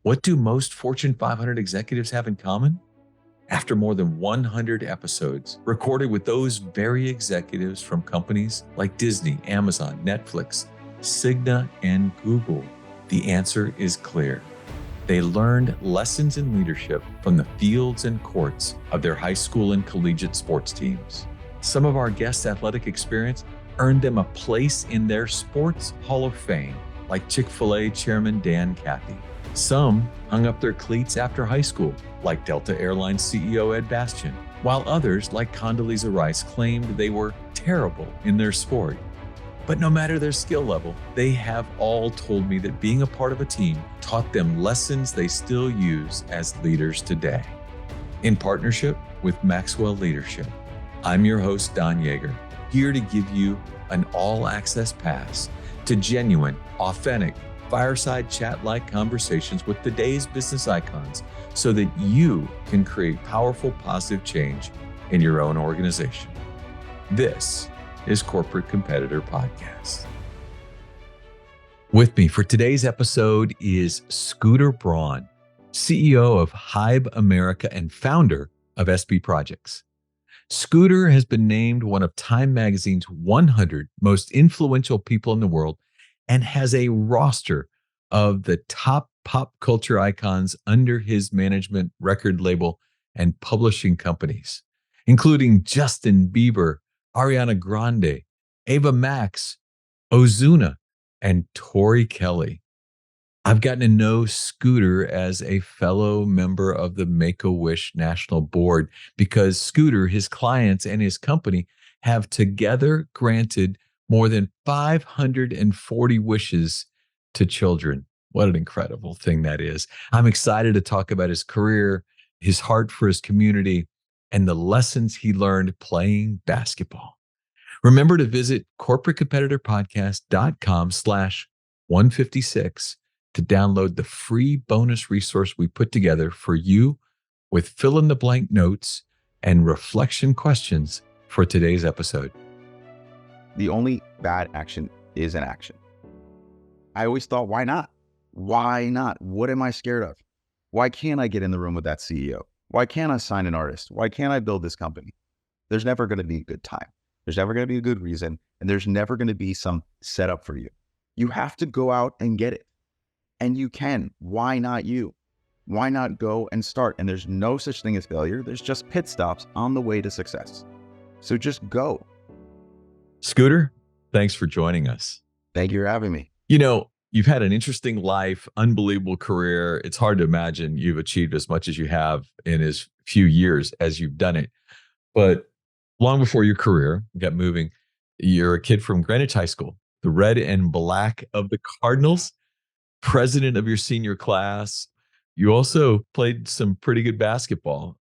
What do most Fortune 500 executives have in common? After more than 100 episodes recorded with those very executives from companies like Disney, Amazon, Netflix, Cigna, and Google, the answer is clear. They learned lessons in leadership from the fields and courts of their high school and collegiate sports teams. Some of our guests' athletic experience earned them a place in their sports Hall of Fame, like Chick-fil-A Chairman Dan Cathy. Some hung up their cleats after high school, like Delta Airlines CEO Ed Bastian, while others, like Condoleezza Rice, claimed they were terrible in their sport. But no matter their skill level, they have all told me that being a part of a team taught them lessons they still use as leaders today. In partnership with Maxwell Leadership, I'm your host, Don Yeager, here to give you an all-access pass to genuine, authentic, fireside chat-like conversations with today's business icons so that you can create powerful, positive change in your own organization. This is Corporate Competitor Podcast. With me for today's episode is Scooter Braun, CEO of Hybe America and founder of SB Projects. Scooter has been named one of Time Magazine's 100 most influential people in the world and has a roster of the top pop culture icons under his management, record label, and publishing companies, including Justin Bieber, Ariana Grande, Ava Max, Ozuna, and Tori Kelly. I've gotten to know Scooter as a fellow member of the Make-A-Wish National Board because Scooter, his clients, and his company have together granted more than 540 wishes to children. What an incredible thing that is. I'm excited to talk about his career, his heart for his community, and the lessons he learned playing basketball. Remember to visit corporatecompetitorpodcast.com/156 to download the free bonus resource we put together for you with fill-in-the-blank notes and reflection questions for today's episode. The only bad action is an action. I always thought, why not? Why not? What am I scared of? Why can't I get in the room with that CEO? Why can't I sign an artist? Why can't I build this company? There's never going to be a good time. There's never going to be a good reason. And there's never going to be some setup for you. You have to go out and get it. And you can. Why not you? Why not go and start? And there's no such thing as failure. There's just pit stops on the way to success. So just go. Scooter, thanks for joining us. Thank you for having me. You know, you've had an interesting life, unbelievable career. It's hard to imagine you've achieved as much as you have in as few years as you've done it. But long before your career got moving, you're a kid from Greenwich High School, the red and black of the Cardinals, president of your senior class. You also played some pretty good basketball.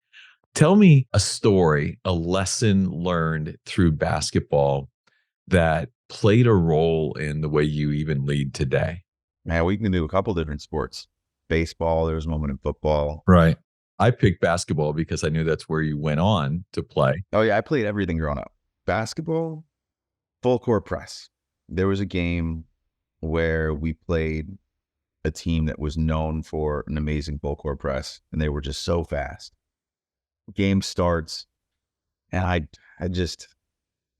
Tell me a story, a lesson learned through basketball that played a role in the way you even lead today. Man, we can do a couple different sports. Baseball, there was a moment in football. Right. I picked basketball because I knew that's where you went on to play. Oh yeah, I played everything growing up. Basketball, full court press. There was a game where we played a team that was known for an amazing full court press, and they were just so fast. Game starts, and I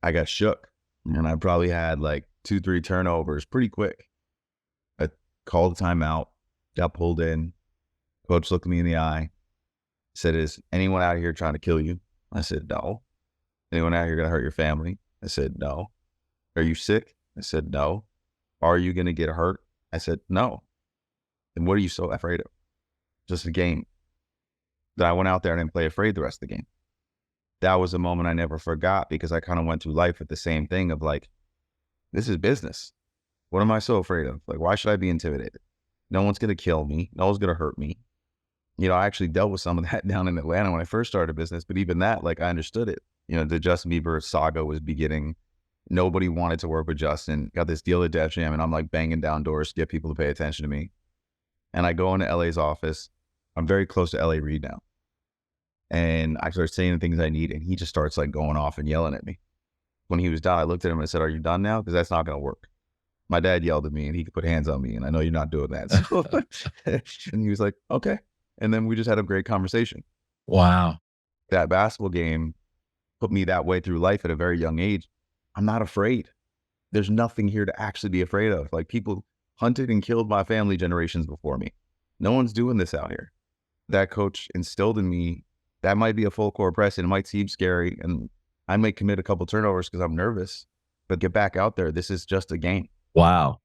got shook, and I probably had like 2-3 turnovers pretty quick. I called a timeout, got pulled in. Coach looked me in the eye, said, "Is anyone out here trying to kill you?" I said, "No." "Anyone out here going to hurt your family?" I said, "No." "Are you sick?" I said, "No." "Are you going to get hurt?" I said, "No." "Then what are you so afraid of?" "Just a game." Then I went out there and didn't play afraid the rest of the game. That was a moment I never forgot because I kind of went through life with the same thing of like, this is business. What am I so afraid of? Like, why should I be intimidated? No one's going to kill me. No one's going to hurt me. You know, I actually dealt with some of that down in Atlanta when I first started a business, but even that, like, I understood it. You know, the Justin Bieber saga was beginning. Nobody wanted to work with Justin. Got this deal at Def Jam, and I'm like banging down doors to get people to pay attention to me. And I go into LA's office. I'm very close to LA Reid now. And I start saying the things I need, and he just starts like going off and yelling at me. When he was done, I looked at him and I said, "Are you done now? Because that's not going to work." My dad yelled at me and he could put hands on me, and I know you're not doing that. So, and he was like, okay. And then we just had a great conversation. Wow. That basketball game put me that way through life at a very young age. I'm not afraid. There's nothing here to actually be afraid of. Like, people hunted and killed my family generations before me. No one's doing this out here. That coach instilled in me that might be a full court press and it might seem scary. And I might commit a couple turnovers because I'm nervous, but get back out there. This is just a game. Wow.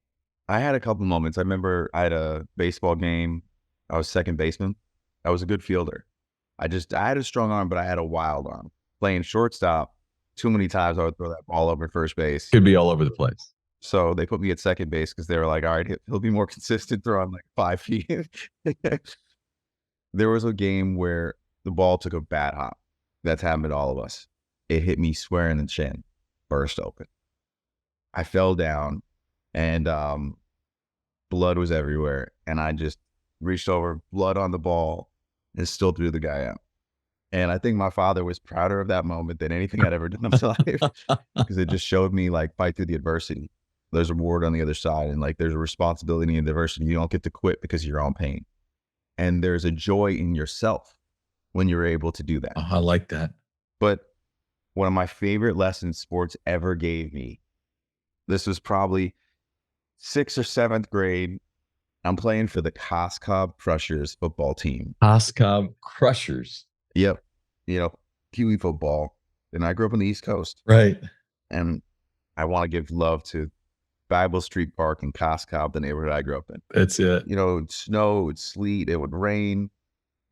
I had a couple moments. I remember I had a baseball game. I was second baseman. I was a good fielder. I had a strong arm, but I had a wild arm. Playing shortstop, too many times I would throw that ball over first base. Could be all over the place. So they put me at second base because they were like, all right, he'll be more consistent throwing like 5 feet. There was a game where the ball took a bad hop. That's happened to all of us. It hit me square in the chin, burst open. I fell down and blood was everywhere. And I just reached over, blood on the ball, and still threw the guy out. And I think my father was prouder of that moment than anything I'd ever done in my life, because it just showed me, like, fight through the adversity. There's a reward on the other side, and like there's a responsibility in adversity. You don't get to quit because of your own pain. And there's a joy in yourself when you're able to do that. Oh, I like that. But one of my favorite lessons sports ever gave me, this was probably 6th or 7th grade. I'm playing for the Coscob Crushers football team. Coscob Crushers. Yep. Pee-wee football. And I grew up on the East Coast. Right. And I want to give love to Bible Street Park in Coscob, the neighborhood I grew up in. That's it. It would snow, it would sleet, it would rain.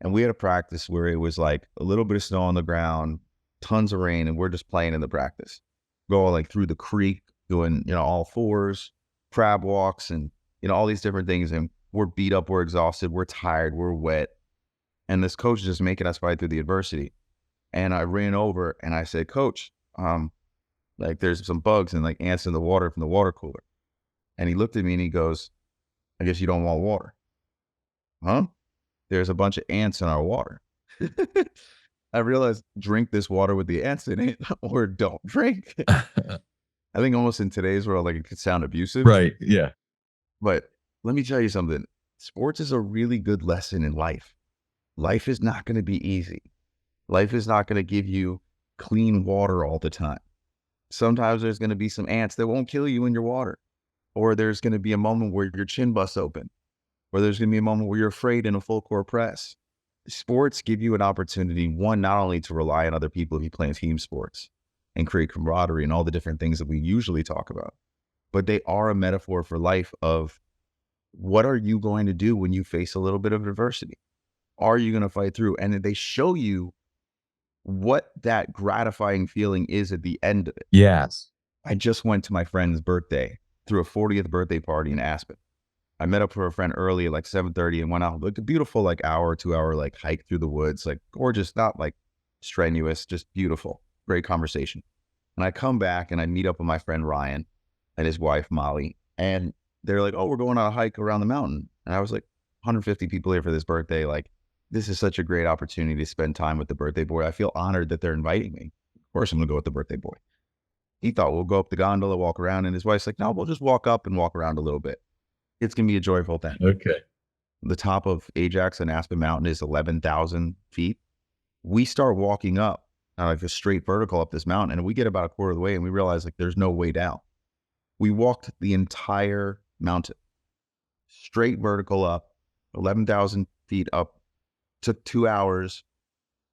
And we had a practice where it was like a little bit of snow on the ground, tons of rain, and we're just playing in the practice. Going like through the creek, doing, all fours, crab walks, and, all these different things. And we're beat up, we're exhausted, we're tired, we're wet. And this coach is just making us fight through the adversity. And I ran over and I said, Coach, like there's some bugs and like ants in the water from the water cooler. And he looked at me and he goes, I guess you don't want water. Huh? There's a bunch of ants in our water. I realized, drink this water with the ants in it or don't drink. I think almost in today's world, like, it could sound abusive. Right. Yeah. But let me tell you something. Sports is a really good lesson in life. Life is not going to be easy. Life is not going to give you clean water all the time. Sometimes there's going to be some ants that won't kill you in your water. Or there's going to be a moment where your chin busts open. Or there's going to be a moment where you're afraid in a full court press. Sports give you an opportunity, one, not only to rely on other people if you play in team sports and create camaraderie and all the different things that we usually talk about, but they are a metaphor for life of what are you going to do when you face a little bit of adversity? Are you going to fight through? And they show you what that gratifying feeling is at the end of it. Yes. I just went to my friend's birthday, threw a 40th birthday party in Aspen. I met up for a friend early at like 7:30 and went out like a beautiful like hour, 2 hour like hike through the woods, like gorgeous, not like strenuous, just beautiful, great conversation. And I come back and I meet up with my friend Ryan and his wife Molly, and they're like, "Oh, we're going on a hike around the mountain." And I was like, 150 people here for this birthday. Like, this is such a great opportunity to spend time with the birthday boy. I feel honored that they're inviting me. Of course, I'm gonna go with the birthday boy. He thought we'll go up the gondola, walk around, and his wife's like, "No, we'll just walk up and walk around a little bit. It's going to be a joyful thing." Okay. The top of Ajax and Aspen Mountain is 11,000 feet. We start walking up, like a straight vertical up this mountain, and we get about a quarter of the way and we realize like there's no way down. We walked the entire mountain, straight vertical up, 11,000 feet up. Took 2 hours.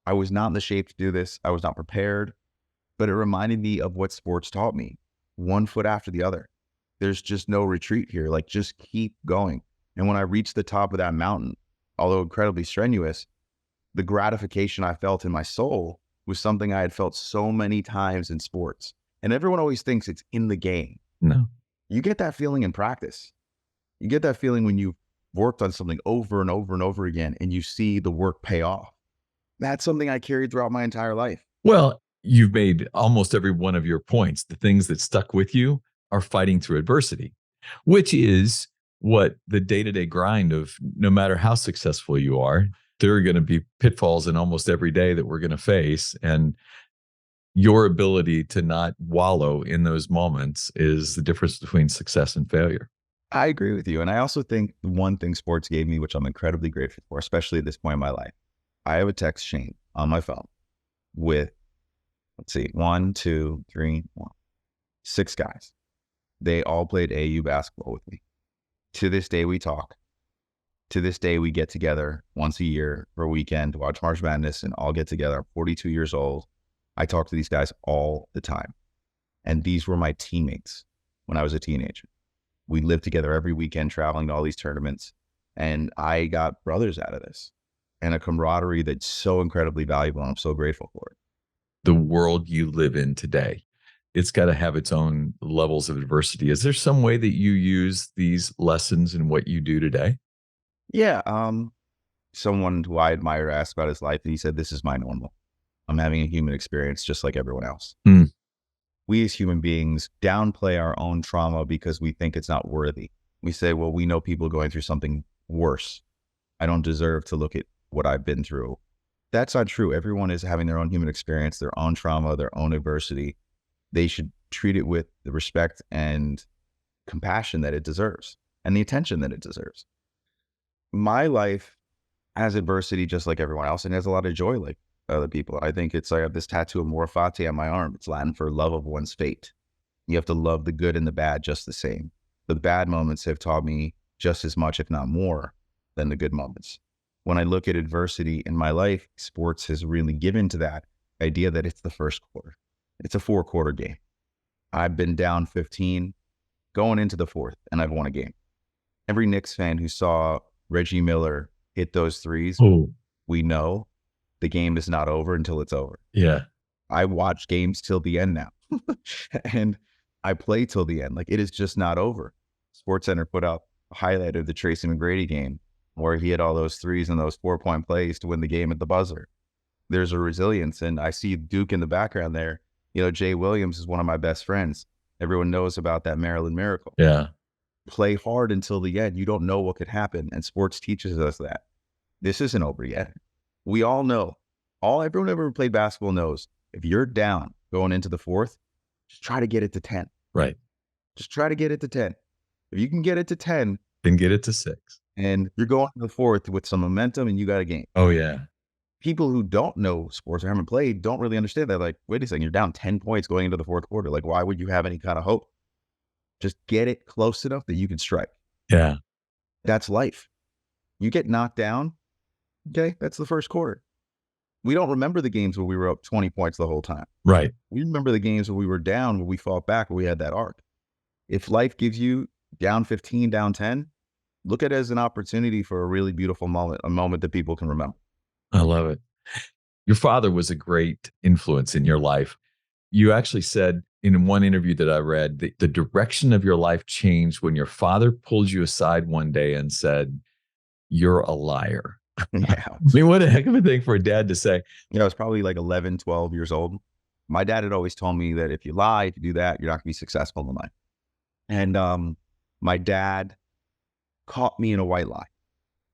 I was not in the shape to do this. I was not prepared, but it reminded me of what sports taught me. One foot after the other. There's just no retreat here. Like, just keep going. And when I reached the top of that mountain, although incredibly strenuous, the gratification I felt in my soul was something I had felt so many times in sports. And everyone always thinks it's in the game. No. You get that feeling in practice. You get that feeling when you've worked on something over and over and over again and you see the work pay off. That's something I carried throughout my entire life. Well, you've made almost every one of your points. The things that stuck with you are fighting through adversity, which is what the day-to-day grind of no matter how successful you are, there are going to be pitfalls in almost every day that we're going to face. And your ability to not wallow in those moments is the difference between success and failure. I agree with you. And I also think the one thing sports gave me, which I'm incredibly grateful for, especially at this point in my life, I have a text chain on my phone with, let's see, 6 guys. They all played AU basketball with me. To this day, we talk. To this day, we get together once a year for a weekend to watch March Madness and all get together. I'm 42 years old. I talk to these guys all the time. And these were my teammates when I was a teenager. We lived together every weekend, traveling to all these tournaments. And I got brothers out of this and a camaraderie that's so incredibly valuable. And I'm so grateful for it. The world you live in today, it's got to have its own levels of adversity. Is there some way that you use these lessons in what you do today? Yeah. Someone who I admire asked about his life, and he said, "This is my normal. I'm having a human experience just like everyone else." Mm. We as human beings downplay our own trauma because we think it's not worthy. We say, well, we know people going through something worse. I don't deserve to look at what I've been through. That's not true. Everyone is having their own human experience, their own trauma, their own adversity. They should treat it with the respect and compassion that it deserves and the attention that it deserves. My life has adversity just like everyone else and has a lot of joy like other people. I think I have this tattoo of Mora Fati on my arm. It's Latin for love of one's fate. You have to love the good and the bad just the same. The bad moments have taught me just as much, if not more, than the good moments. When I look at adversity in my life, sports has really given to that idea that it's the first quarter. It's a 4-quarter game. I've been down 15 going into the 4th, and I've won a game. Every Knicks fan who saw Reggie Miller hit those threes, we know the game is not over until it's over. Yeah. I watch games till the end now. And I play till the end. Like, it is just not over. SportsCenter put out a highlight of the Tracy McGrady game where he had all those threes and those 4-point plays to win the game at the buzzer. There's a resilience. And I see Duke in the background there. You know, Jay Williams is one of my best friends. Everyone knows about that Maryland Miracle. Yeah. Play hard until the end. You don't know what could happen. And sports teaches us that. This isn't over yet. We all know. Everyone ever played basketball knows if you're down going into the 4th, just try to get it to 10. Right. Just try to get it to 10. If you can get it to 10, then get it to 6. And you're going to the 4th with some momentum and you got a game. Oh, yeah. People who don't know sports or haven't played don't really understand that. Like, wait a second, you're down 10 points going into the 4th quarter. Like, why would you have any kind of hope? Just get it close enough that you can strike. Yeah. That's life. You get knocked down, okay, that's the first quarter. We don't remember the games where we were up 20 points the whole time. Right. We remember the games where we were down, where we fought back, where we had that arc. If life gives you down 15, down 10, look at it as an opportunity for a really beautiful moment, a moment that people can remember. I love it. Your father was a great influence in your life. You actually said in one interview that I read that the direction of your life changed when your father pulled you aside one day and said, "You're a liar." Yeah. I mean, what a heck of a thing for a dad to say. I was probably like 11, 12 years old. My dad had always told me that if you lie, if you do that, you're not going to be successful in life. And my dad caught me in a white lie,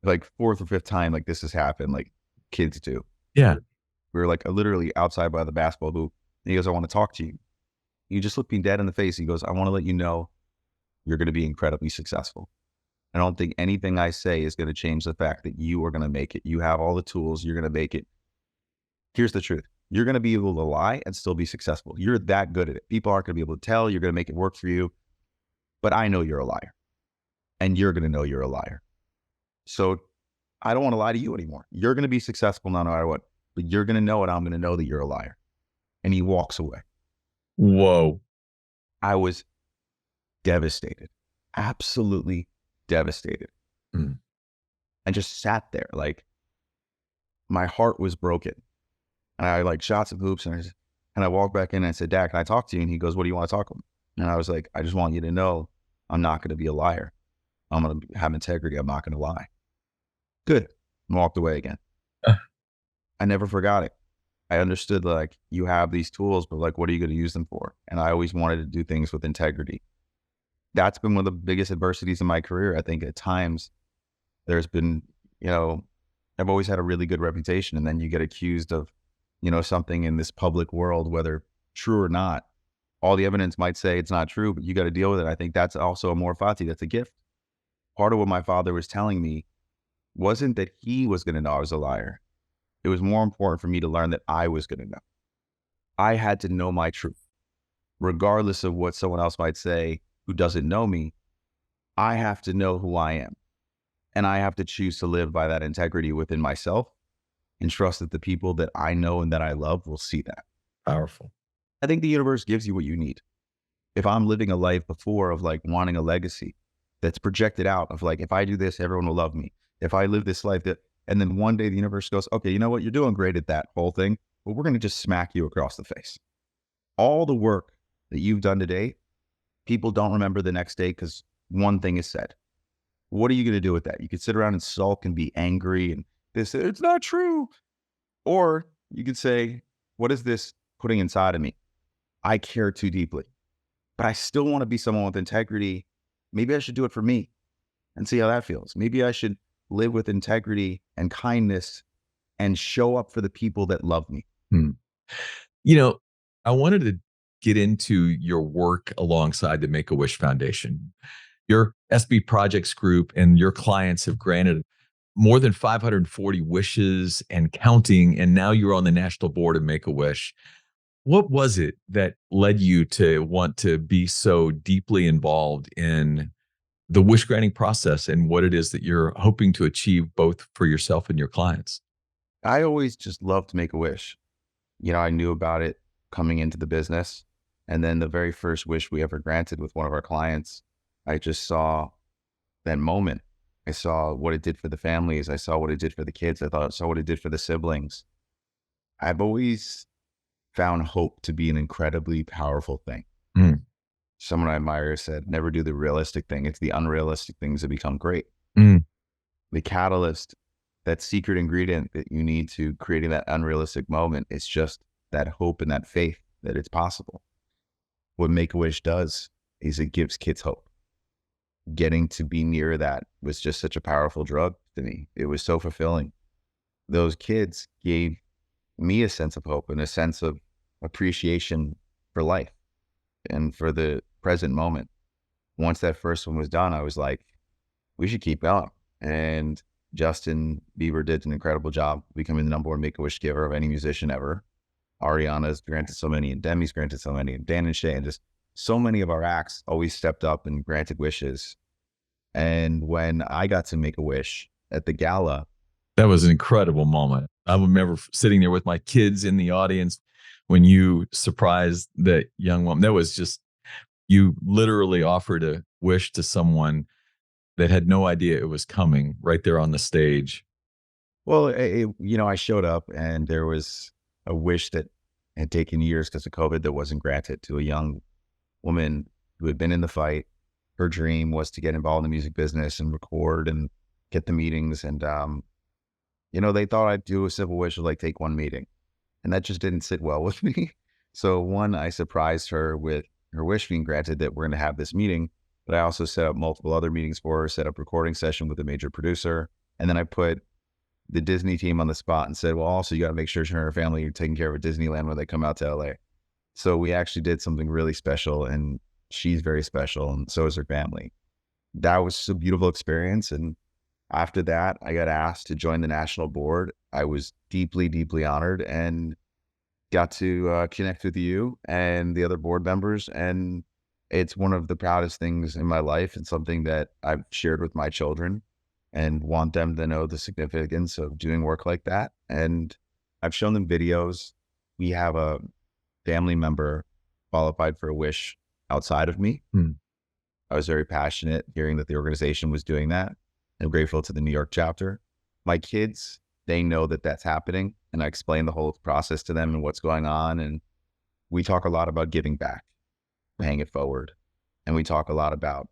like 4th or 5th time, like this has happened, like kids do. Yeah. We were like literally outside by the basketball hoop. And he goes, "I want to talk to you." He just looked me dead in the face. He goes, "I want to let you know you're going to be incredibly successful. I don't think anything I say is going to change the fact that you are going to make it. You have all the tools. You're going to make it. Here's the truth. You're going to be able to lie and still be successful. You're that good at it. People aren't going to be able to tell. You're going to make it work for you. But I know you're a liar. And you're going to know you're a liar. So I don't want to lie to you anymore. You're going to be successful no matter what. But you're going to know it. I'm going to know that you're a liar." And he walks away. Whoa. I was devastated. Absolutely devastated. Mm. I just sat there, like my heart was broken. And I like shot some hoops and I walked back in and I said, "Dad, can I talk to you?" And he goes, "What do you want to talk about?" And I was like, "I just want you to know I'm not going to be a liar. I'm going to have integrity. I'm not going to lie." Good. And walked away again. I never forgot it. I understood, like, you have these tools, but like, what are you going to use them for? And I always wanted to do things with integrity. That's been one of the biggest adversities in my career. I think at times there's been, I've always had a really good reputation. And then you get accused of, something in this public world, whether true or not. All the evidence might say it's not true, but you got to deal with it. I think that's also a more fati. That's a gift. Part of what my father was telling me wasn't that he was going to know I was a liar. It was more important for me to learn that I was going to know. I had to know my truth, regardless of what someone else might say who doesn't know me. I have to know who I am. And I have to choose to live by that integrity within myself and trust that the people that I know and that I love will see that. Powerful. I think the universe gives you what you need. If I'm living a life before of like wanting a legacy that's projected out of like, if I do this, everyone will love me. If I live this life that, and then one day the universe goes, okay, you know what? You're doing great at that whole thing, but we're going to just smack you across the face. All the work that you've done today, people don't remember the next day because one thing is said. What are you going to do with that? You could sit around and sulk and be angry and this, it's not true. Or you could say, what is this putting inside of me? I care too deeply, but I still want to be someone with integrity. Maybe I should do it for me and see how that feels. Maybe I should live with integrity and kindness and show up for the people that love me. Hmm. You know, I wanted to get into your work alongside the Make-A-Wish Foundation. Your SB Projects Group and your clients have granted more than 540 wishes and counting, and now you're on the national board of Make-A-Wish. What was it that led you to want to be so deeply involved in the wish granting process and what it is that you're hoping to achieve both for yourself and your clients? I always just loved to make a wish. You know, I knew about it coming into the business. And then the very first wish we ever granted with one of our clients, I just saw that moment. I saw what it did for the families. I saw what it did for the kids. Saw what it did for the siblings. I've always found hope to be an incredibly powerful thing. Mm, Someone I admire said, never do the realistic thing. It's the unrealistic things that become great. mm, The catalyst, that secret ingredient that you need to creating that unrealistic moment is just that hope and that faith that it's possible. What Make-A-Wish does is it gives kids hope. Getting to be near that was just such a powerful drug to me. It was so fulfilling. Those kids gave me a sense of hope and a sense of appreciation for life and for the present moment. Once that first one was done, I was like, we should keep going. And Justin Bieber did an incredible job becoming the number one Make-A-Wish giver of any musician ever. Ariana's granted so many, and Demi's granted so many, and Dan and Shay, and just so many of our acts always stepped up and granted wishes. And when I got to make a wish at the gala, that was an incredible moment. I remember sitting there with my kids in the audience when you surprised that young woman. That was just, you literally offered a wish to someone that had no idea it was coming right there on the stage. well, you know, I showed up and there was a wish that had taken years because of COVID that wasn't granted to a young woman who had been in the fight. Her dream was to get involved in the music business and record and get the meetings. And, you know, they thought I'd do a simple wish of like take one meeting. And that just didn't sit well with me. So one, I surprised her with her wish being granted that we're going to have this meeting. But I also set up multiple other meetings for her, set up recording session with a major producer. And then I put the Disney team on the spot and said, well, also you got to make sure she and her family are taking care of a Disneyland when they come out to LA. So we actually did something really special, and she's very special, and so is her family. That was a beautiful experience. And after that, I got asked to join the national board. I was deeply, deeply honored and got to connect with you and the other board members. And it's one of the proudest things in my life and something that I've shared with my children and want them to know the significance of doing work like that. And I've shown them videos. We have a family member qualified for a wish outside of me. Hmm. I was very passionate hearing that the organization was doing that. I'm grateful to the New York chapter. My kids, they know that that's happening, and I explain the whole process to them and what's going on. And we talk a lot about giving back, paying it forward. And we talk a lot about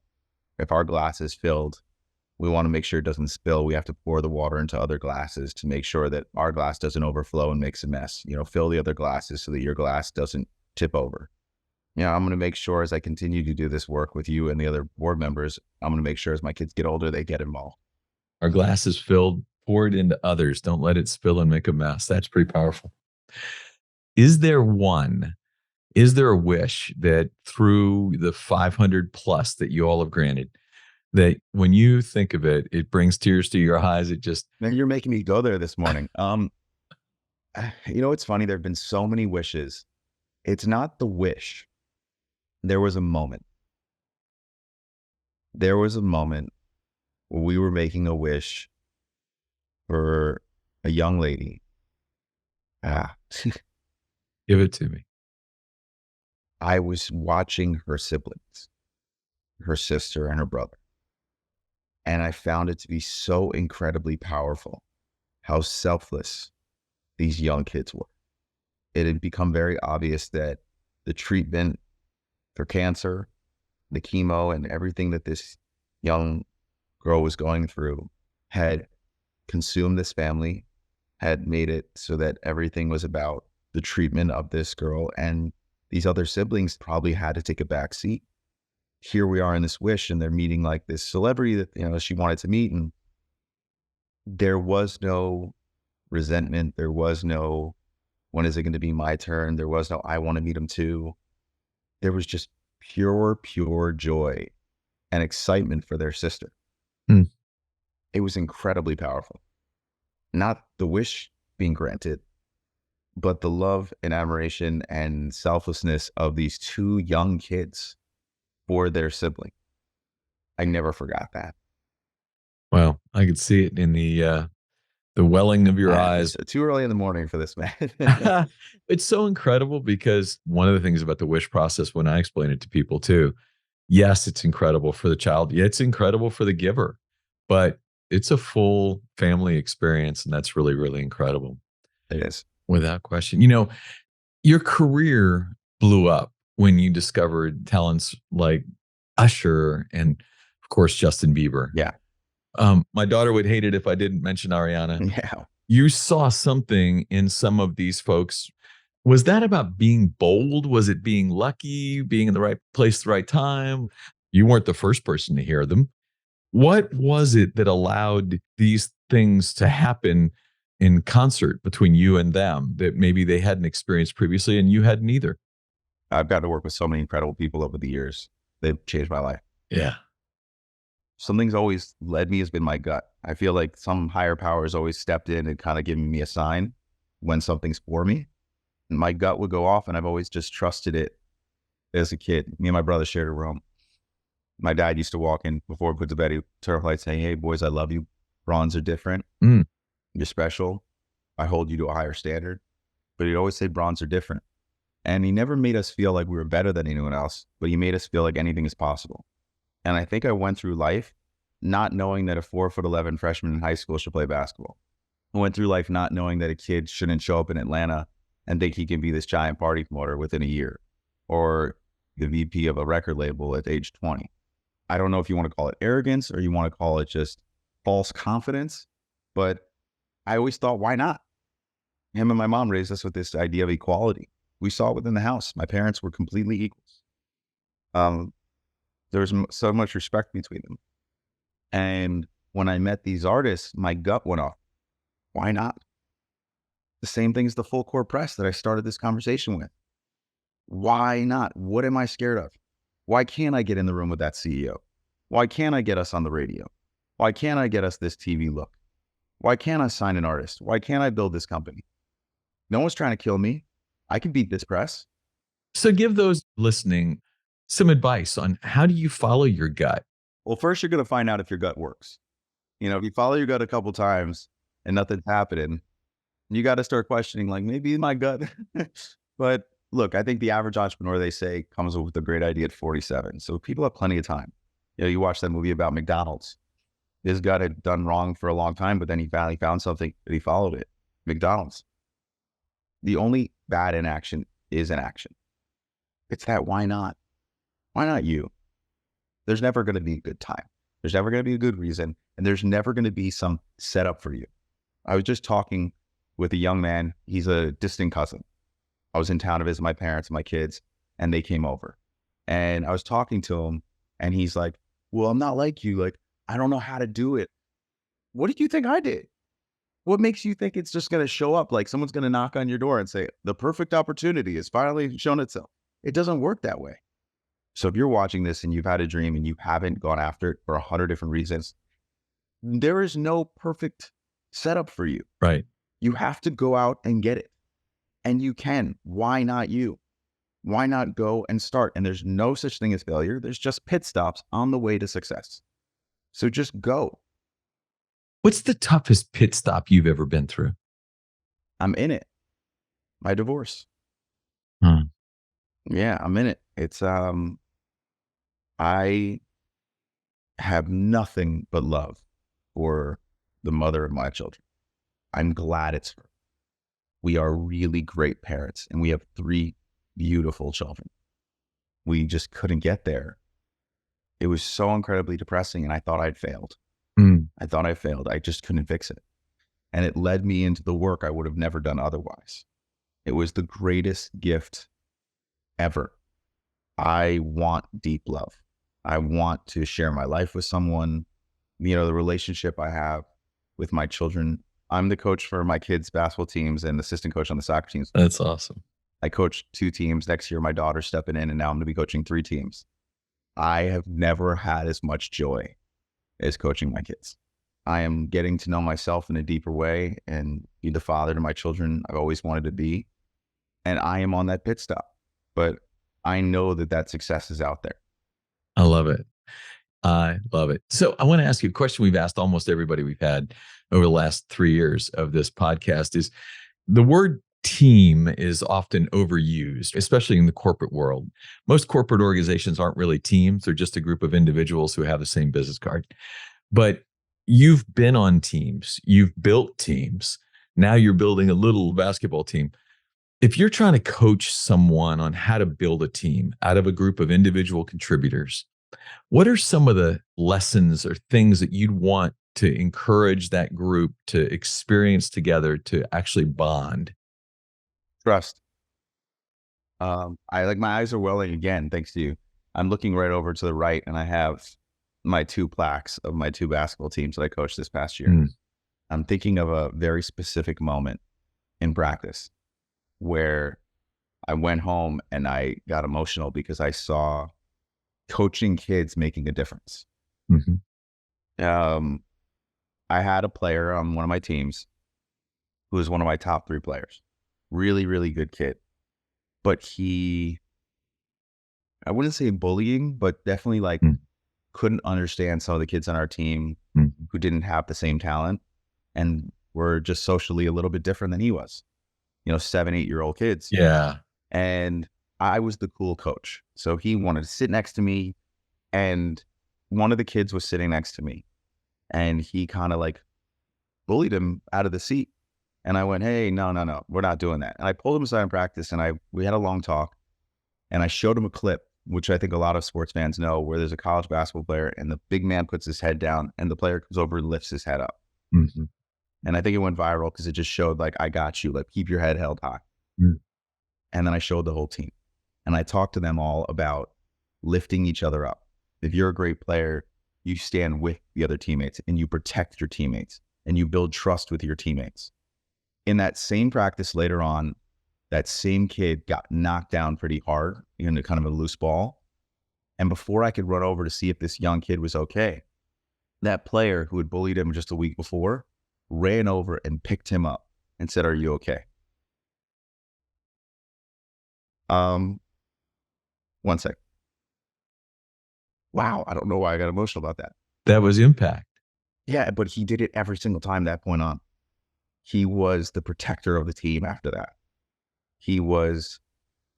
if our glass is filled, we want to make sure it doesn't spill. We have to pour the water into other glasses to make sure that our glass doesn't overflow and makes a mess. You know, fill the other glasses so that your glass doesn't tip over. You know, I'm going to make sure as I continue to do this work with you and the other board members, I'm going to make sure as my kids get older, they get involved. Our glass is filled, pour it into others. Don't let it spill and make a mess. That's pretty powerful. Is there one Is there a wish that through the 500 plus that you all have granted, that when you think of it, it brings tears to your eyes? It just, Man, you're making me go there this morning. It's funny. There have been so many wishes. It's not the wish. There was a moment. There was a moment where we were making a wish for a young lady. Ah, give it to me. I was watching her siblings, her sister and her brother, and I found it to be so incredibly powerful how selfless these young kids were. It had become very obvious that the treatment for cancer, the chemo, and everything that this young girl was going through had consumed this family, had made it so that everything was about the treatment of this girl, and these other siblings probably had to take a back seat. Here we are in this wish, and they're meeting like this celebrity that she wanted to meet, and there was no resentment. There was no, when is it going to be my turn? There was no, I want to meet him too. There was just pure joy and excitement for their sister. Hmm. It was incredibly powerful. Not the wish being granted, but the love and admiration and selflessness of these two young kids for their sibling. I never forgot that. Well, I could see it in the welling of your It's eyes. too early in the morning for this, man. It's so incredible because one of the things about the wish process, when I explain it to people too, yes, it's incredible for the child. Yeah, it's incredible for the giver, but it's a full family experience. And that's really, really incredible It is. without question. You know, your career blew up when you discovered talents like Usher and, of course, Justin Bieber. Yeah. My daughter would hate it if I didn't mention Ariana. Yeah. You saw something in some of these folks. Was that about being bold? Was it being lucky, being in the right place, at the right time? You weren't the first person to hear them. What was it that allowed these things to happen in concert between you and them that maybe they hadn't experienced previously and you hadn't either? I've got to work with so many incredible people over the years. They've changed my life. Yeah. Something's always led me has been my gut. I feel like some higher power has always stepped in and kind of given me a sign when something's for me. And my gut would go off, and I've always just trusted it as a kid. Me and my brother shared a room. My dad used to walk in before we put to bed. He'd turn off lights, saying, "Hey, boys, I love you. Bronze are different. Mm. You're special. I hold you to a higher standard." But he'd always say, "Bronze are different." And he never made us feel like we were better than anyone else, but he made us feel like anything is possible. And I think I went through life not knowing that a 4'11" freshman in high school should play basketball. I went through life not knowing that a kid shouldn't show up in Atlanta and think he can be this giant party promoter within a year, or the VP of a record label at age 20. I don't know if you want to call it arrogance or you want to call it just false confidence, but I always thought, why not? Him and my mom raised us with this idea of equality. We saw it within the house. My parents were completely equals. There was so much respect between them. And when I met these artists, my gut went off. Why not? The same thing as the full court press that I started this conversation with. Why not? What am I scared of? Why can't I get in the room with that CEO? Why can't I get us on the radio? Why can't I get us this TV look? Why can't I sign an artist? Why can't I build this company? No one's trying to kill me. I can beat this press. So give those listening some advice on how do you follow your gut? Well, first you're going to find out if your gut works. If you follow your gut a couple times and nothing's happening, you got to start questioning, like, maybe my gut. But look, I think the average entrepreneur, they say, comes up with a great idea at 47. So people have plenty of time. You watch that movie about McDonald's. His gut had done wrong for a long time, but then he finally found something that he followed it. McDonald's. The only bad inaction is inaction. It's that why not? Why not you? There's never going to be a good time. There's never going to be a good reason. And there's never going to be some setup for you. I was just talking with a young man. He's a distant cousin. I was in town to visit my parents and my kids, and they came over. And I was talking to him, and he's like, well, I'm not like you. Like, I don't know how to do it. What did you think I did? What makes you think it's just going to show up? Like someone's going to knock on your door and say, the perfect opportunity has finally shown itself. It doesn't work that way. So if you're watching this and you've had a dream and you haven't gone after it for 100 different reasons, there is no perfect setup for you. Right. You have to go out and get it. And you can. Why not you? Why not go and start? And there's no such thing as failure. There's just pit stops on the way to success. So just go. What's the toughest pit stop you've ever been through? I'm in it. My divorce. Hmm. Yeah, I'm in it. It's I have nothing but love for the mother of my children. I'm glad it's her. We are really great parents and we have 3 beautiful children. We just couldn't get there. It was so incredibly depressing and I thought I'd failed. Hmm. I thought I failed. I just couldn't fix it. And it led me into the work I would have never done otherwise. It was the greatest gift ever. I want deep love. I want to share my life with someone. You know, the relationship I have with my children. I'm the coach for my kids' basketball teams and assistant coach on the soccer teams. That's awesome. I coach 2 teams. Next year, my daughter's stepping in, and now I'm going to be coaching 3 teams. I have never had as much joy as coaching my kids. I am getting to know myself in a deeper way and be the father to my children I've always wanted to be. And I am on that pit stop, but I know that that success is out there. I love it. I love it. So I want to ask you a question we've asked almost everybody we've had over the last 3 years of this podcast is the word team is often overused, especially in the corporate world. Most corporate organizations aren't really teams. They're just a group of individuals who have the same business card. But you've been on teams, you've built teams. Now you're building a little basketball team. If you're trying to coach someone on how to build a team out of a group of individual contributors, what are some of the lessons or things that you'd want to encourage that group to experience together to actually bond? Trust. I like my eyes are welling again, thanks to you. I'm looking right over to the right and I have my 2 plaques of my 2 basketball teams that I coached this past year. Mm. I'm thinking of a very specific moment in practice where I went home and I got emotional because I saw coaching kids making a difference. Mhm. I had a player on one of my teams who was one of my top 3 players. Really, really good kid. But I wouldn't say bullying, but definitely like Mm. couldn't understand some of the kids on our team Mhm. who didn't have the same talent and were just socially a little bit different than he was. You know, 7, 8-year-old kids. Yeah. And I was the cool coach. So he wanted to sit next to me and one of the kids was sitting next to me and he kind of like bullied him out of the seat. And I went, hey, no, we're not doing that. And I pulled him aside in practice and we had a long talk and I showed him a clip, which I think a lot of sports fans know, where there's a college basketball player and the big man puts his head down and the player comes over and lifts his head up. Mhm. And I think it went viral because it just showed like, I got you, like keep your head held high. Mm. And then I showed the whole team and I talked to them all about lifting each other up. If you're a great player, you stand with the other teammates and you protect your teammates and you build trust with your teammates. In that same practice later on, that same kid got knocked down pretty hard in a kind of a loose ball. And before I could run over to see if this young kid was okay, that player who had bullied him just a week before ran over and picked him up and said, are you okay? One sec. Wow. I don't know why I got emotional about that. That was impact. Yeah, but he did it every single time that point on. He was the protector of the team after that. He was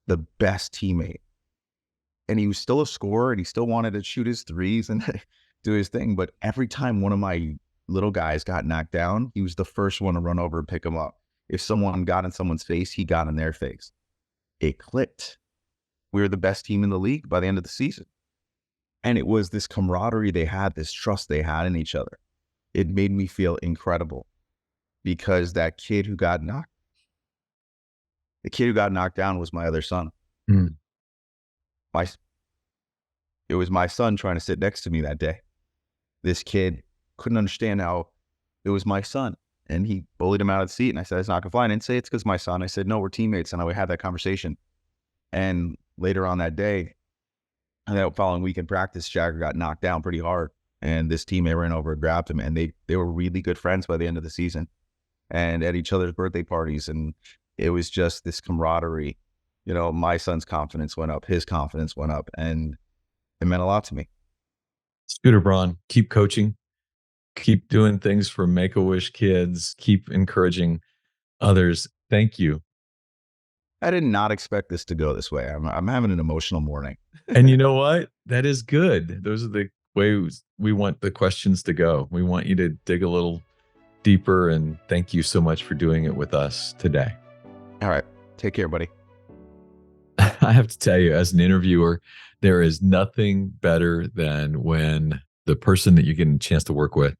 the best teammate. And he was still a scorer and he still wanted to shoot his threes and do his thing. But every time one of my little guys got knocked down, he was the first one to run over and pick him up. If someone got in someone's face, he got in their face. It clicked. We were the best team in the league by the end of the season. And it was this camaraderie they had, this trust they had in each other. It made me feel incredible because the kid who got knocked down was my other son. Mm. It was my son trying to sit next to me that day. This kid couldn't understand how it was my son. And he bullied him out of the seat. And I said, it's not going to fly. I didn't say it's because my son. I said, no, we're teammates. And we had that conversation. And later on that day, and that following week in practice, Jagger got knocked down pretty hard. And this teammate ran over and grabbed him. And they were really good friends by the end of the season and at each other's birthday parties. And it was just this camaraderie. You know, my son's confidence went up, his confidence went up, and it meant a lot to me. Scooter Braun, keep coaching, keep doing things for Make-A-Wish kids, keep encouraging others. Thank you. I did not expect this to go this way. I'm having an emotional morning. And you know what? That is good. Those are the ways we want the questions to go. We want you to dig a little deeper, and thank you so much for doing it with us today. All right. Take care, buddy. I have to tell you, as an interviewer, there is nothing better than when the person that you get a chance to work with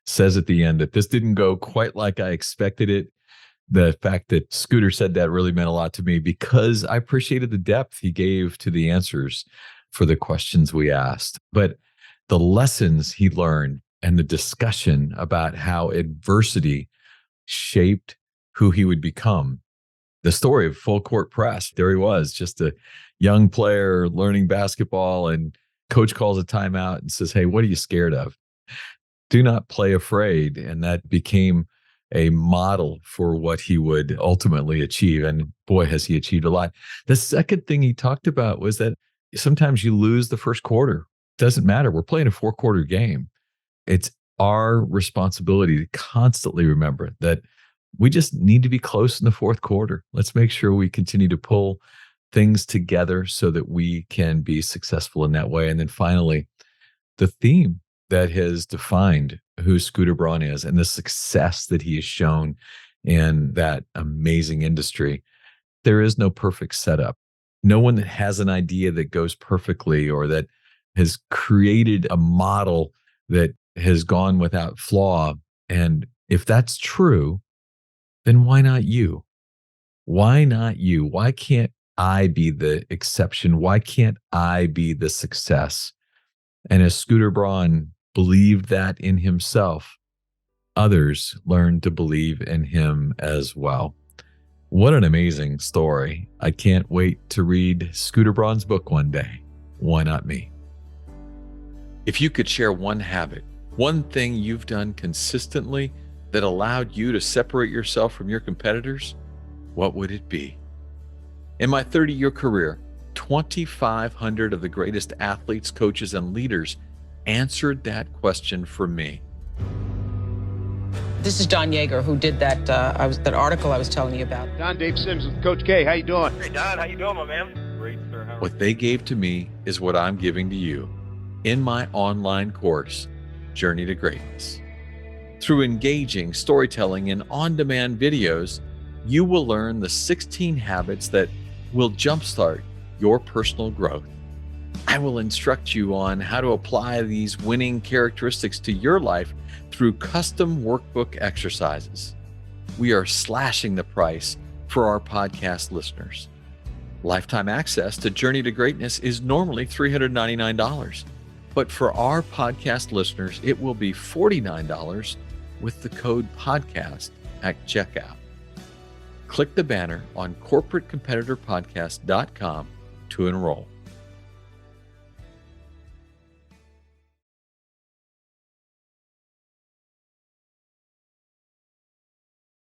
says at the end that this didn't go quite like I expected it. The fact that Scooter said that really meant a lot to me because I appreciated the depth he gave to the answers for the questions we asked. But the lessons he learned and the discussion about how adversity shaped who he would become. The story of full court press. There he was, just a young player learning basketball, and coach calls a timeout and says, "Hey, what are you scared of? Do not play afraid." And that became a model for what he would ultimately achieve. And boy, has he achieved a lot. The second thing he talked about was that sometimes you lose the first quarter. Doesn't matter. We're playing a 4-quarter game. It's our responsibility to constantly remember that we just need to be close in the fourth quarter. Let's make sure we continue to pull things together so that we can be successful in that way. And then finally, the theme that has defined who Scooter Braun is and the success that he has shown in that amazing industry. There is no perfect setup. No one that has an idea that goes perfectly or that has created a model that has gone without flaw. And if that's true, then why not you? Why not you? Why can't I be the exception? Why can't I be the success? And as Scooter Braun believed that in himself, others learned to believe in him as well. What an amazing story. I can't wait to read Scooter Braun's book one day. Why not me? If you could share one habit, one thing you've done consistently that allowed you to separate yourself from your competitors, what would it be? In my 30-year career, 2,500 of the greatest athletes, coaches, and leaders answered that question for me. This is Don Yeager, who did that that article I was telling you about. Don, Dave Sims with Coach K. How you doing? Hey, Don. How you doing, my man? Great, sir. What they gave to me is what I'm giving to you in my online course, Journey to Greatness. Through engaging storytelling and on-demand videos, you will learn the 16 habits that will jumpstart your personal growth. I will instruct you on how to apply these winning characteristics to your life through custom workbook exercises. We are slashing the price for our podcast listeners. Lifetime access to Journey to Greatness is normally $399, but for our podcast listeners, it will be $49 with the code podcast at checkout. Click the banner on corporatecompetitorpodcast.com to enroll.